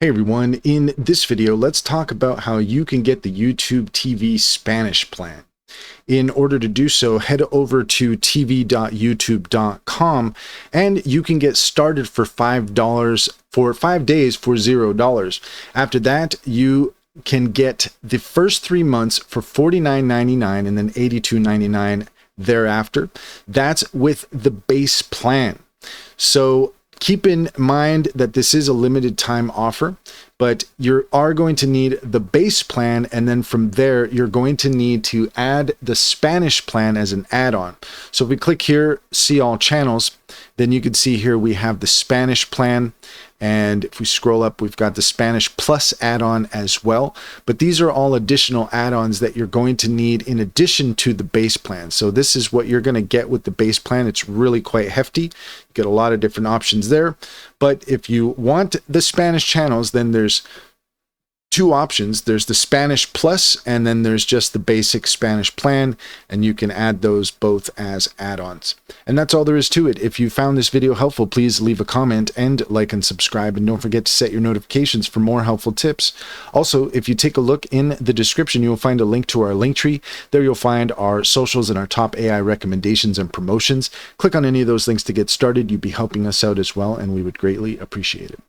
Hey everyone, in this video, let's talk about how you can get the YouTube TV Spanish plan. In order to do so, head over to tv.youtube.com and you can get started for $5 for 5 days for $0. After that, you can get the first 3 months for $49.99 and then $82.99 thereafter. That's with the base plan. So keep in mind that this is a limited time offer, but you are going to need the base plan, and then from there you're going to need to add the Spanish plan as an add-on. So if we click here, see all channels, then you can see here we have the Spanish plan, and if we scroll up, we've got the Spanish Plus add-on as well. But these are all additional add-ons that you're going to need in addition to the base plan. So this is what you're going to get with the base plan. It's really quite hefty. You get a lot of different options there. But if you want the Spanish channels, then there's two options. There's the Spanish Plus, and then there's just the basic Spanish plan, and you can add those both as add-ons. And that's all there is to it. If you found this video helpful, please leave a comment and like and subscribe, and don't forget to set your notifications for more helpful tips. Also, if you take a look in the description, you'll find a link to our link tree. There you'll find our socials and our top AI recommendations and promotions. Click on any of those links to get started. You'd be helping us out as well, and we would greatly appreciate it.